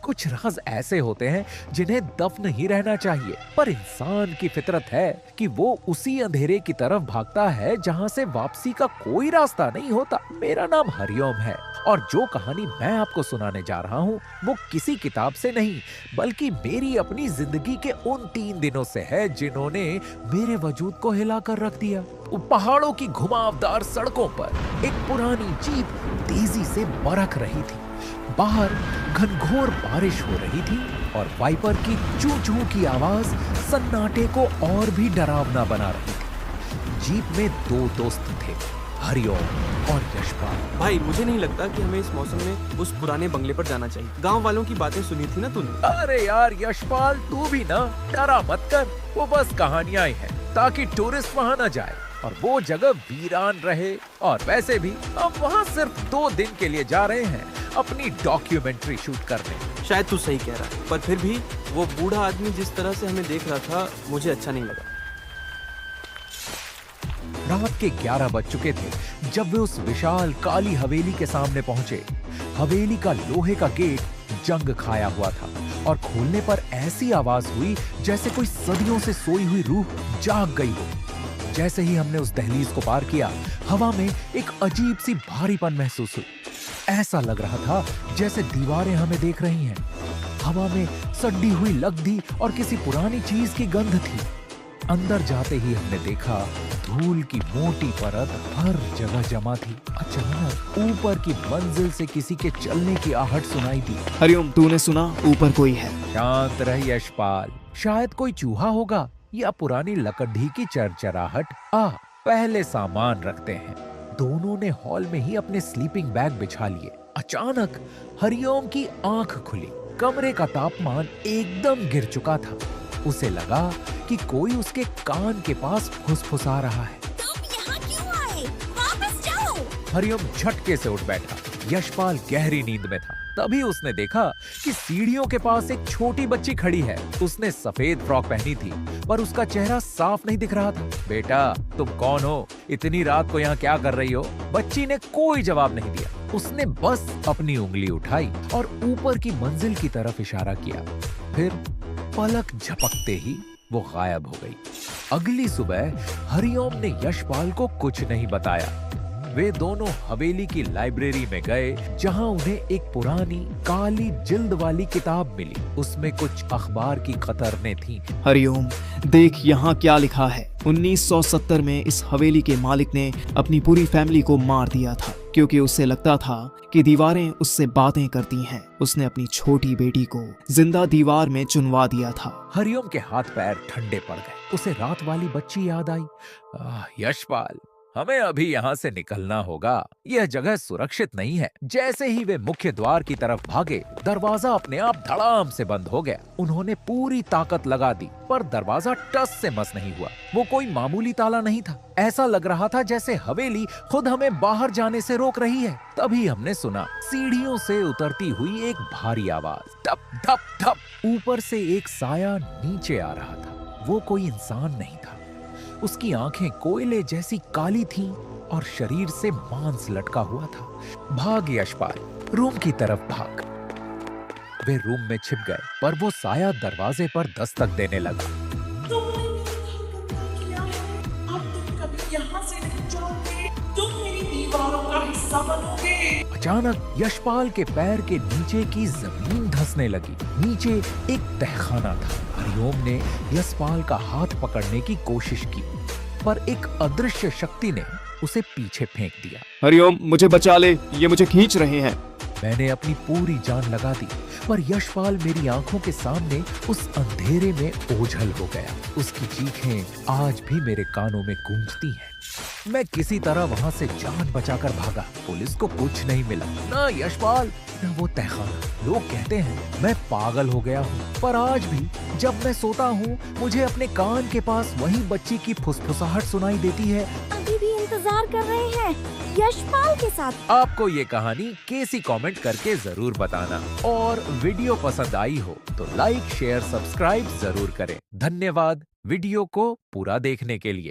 कुछ राज ऐसे होते हैं जिन्हें दफन ही रहना चाहिए, पर इंसान की फितरत है कि वो उसी अंधेरे की तरफ भागता है जहाँ से वापसी का कोई रास्ता नहीं होता। मेरा नाम हरिओम है और जो कहानी मैं आपको सुनाने जा रहा हूँ वो किसी किताब से नहीं बल्कि मेरी अपनी जिंदगी के उन 3 दिनों से है जिन्होंने मेरे वजूद को हिलाकर रख दिया। पहाड़ों की घुमावदार सड़कों पर एक पुरानी जीप तेजी से बरक रही थी। बाहर घनघोर बारिश हो रही थी और वाइपर की चू चू की आवाज सन्नाटे को और भी डरावना बना रही थी। जीप में 2 दोस्त थे, हरिओम और यशपाल। भाई मुझे नहीं लगता कि हमें इस मौसम में उस पुराने बंगले पर जाना चाहिए। गांव वालों की बातें सुनी थी ना तूने? अरे यार यशपाल, तू भी ना डरा मत कर। वो बस कहानियां ही हैं ताकि टूरिस्ट वहां न जाए और वो जगह वीरान रहे। और वैसे भी हम वहाँ सिर्फ 2 दिन के लिए जा रहे हैं अपनी डॉक्यूमेंट्री शूट करने। शायद तू सही कह रहा है, पर फिर भी वो बूढ़ा आदमी जिस तरह से हमें देख रहा था मुझे अच्छा नहीं लगा। रात के 11 बज चुके थे जब वे उस विशाल काली हवेली के सामने पहुंचे। हवेली का लोहे का गेट जंग खाया हुआ था और खोलने पर ऐसी आवाज हुई जैसे कोई सदियों से सोई हुई रूह जाग गई हो। जैसे ही हमने उस दहलीज को पार किया, हवा में एक अजीब सी भारीपन महसूस हुई। ऐसा लग रहा था जैसे दीवारें हमें देख रही हैं। हवा में सड़ी हुई लकड़ी और किसी पुरानी चीज की गंध थी। अंदर जाते ही हमने देखा धूल की मोटी परत हर जगह जमा थी। अचानक ऊपर की मंजिल से किसी के चलने की आहट सुनाई दी। हरिओम, तूने सुना? ऊपर कोई है। शांत रह यशपाल, शायद कोई चूहा होगा या पुरानी लकड़ी की चरचराहट। पहले सामान रखते हैं। दोनों ने हॉल में ही अपने स्लीपिंग बैग बिछा लिए। अचानक हरिओम की आंख खुली। कमरे का तापमान एकदम गिर चुका था। उसे लगा कि कोई उसके कान के पास फुसफुसा रहा है। तुम यहाँ क्यों आए? वापस जाओ। हरिओम झटके से उठ बैठा। यशपाल गहरी नींद में था। तभी उसने देखा कि सीढ़ियों के पास एक छोटी बच्ची खड़ी है। उसने सफेद फ्रॉक पहनी थी पर उसका चेहरा साफ नहीं दिख रहा था। बेटा, तुम कौन हो? इतनी रात को यहाँ क्या कर रही हो? बच्ची ने कोई जवाब नहीं दिया। उसने बस अपनी उंगली उठाई और ऊपर की मंजिल की तरफ इशारा किया। फिर पलक झपकते ही वो गायब हो गई। अगली सुबह हरिओम ने यशपाल को कुछ नहीं बताया। वे दोनों हवेली की लाइब्रेरी में गए जहां उन्हें एक पुरानी काली जिल्द वाली किताब मिली। उसमें कुछ अखबार की कतरनें थीं। हरिओम, देख यहाँ क्या लिखा है। 1970 में इस हवेली के मालिक ने अपनी पूरी फैमिली को मार दिया था क्योंकि उसे लगता था कि दीवारें उससे बातें करती हैं। उसने अपनी छोटी बेटी को जिंदा दीवार में चुनवा दिया था। हरिओम के हाथ पैर ठंडे पड़ गए। उसे रात वाली बच्ची याद आई। यशपाल, हमें अभी यहाँ से निकलना होगा। यह जगह सुरक्षित नहीं है। जैसे ही वे मुख्य द्वार की तरफ भागे, दरवाजा अपने आप धड़ाम से बंद हो गया। उन्होंने पूरी ताकत लगा दी पर दरवाजा टस से मस नहीं हुआ। वो कोई मामूली ताला नहीं था। ऐसा लग रहा था जैसे हवेली खुद हमें बाहर जाने से रोक रही है। तभी हमने सुना सीढ़ियों से उतरती हुई एक भारी आवाज, धप धप धप। ऊपर से एक साया नीचे आ रहा था। वो कोई इंसान नहीं था। उसकी आंखें कोयले जैसी काली थीं और शरीर से मांस लटका हुआ था। भाग यशपाल, रूम की तरफ भाग। वे रूम में छिप गए पर वो साया दरवाजे पर दस्तक देने लगा। तुमने किया है। अब तुम कभी यहाँ से नहीं जाओगे। तुम मेरी दीवारों का हिस्सा बनोगे। अचानक यशपाल के पैर के नीचे की जमीन धंसने लगी। नीचे एक तहखाना था। हरिओम ने यशपाल का हाथ पकड़ने की कोशिश की पर एक अदृश्य शक्ति ने उसे पीछे फेंक दिया। हरिओम, मुझे बचा ले, ये मुझे खींच रहे हैं। मैंने अपनी पूरी जान लगा दी पर यशपाल मेरी आंखों के सामने उस अंधेरे में ओझल हो गया। उसकी चीखें आज भी मेरे कानों में गूंजती हैं। मैं किसी तरह वहां से जान बचाकर भागा। पुलिस को कुछ नहीं मिला, ना यशपाल न वो तहखाना। लोग कहते हैं मैं पागल हो गया हूँ पर आज भी जब मैं सोता हूँ मुझे अपने कान के पास वही बच्ची की फुसफुसाहट सुनाई देती है। अभी भी इंतजार कर रहे हैं यशपाल के साथ। आपको ये कहानी कैसी कमेंट करके जरूर बताना और वीडियो पसंद आई हो तो लाइक शेयर सब्सक्राइब जरूर करें। धन्यवाद वीडियो को पूरा देखने के लिए।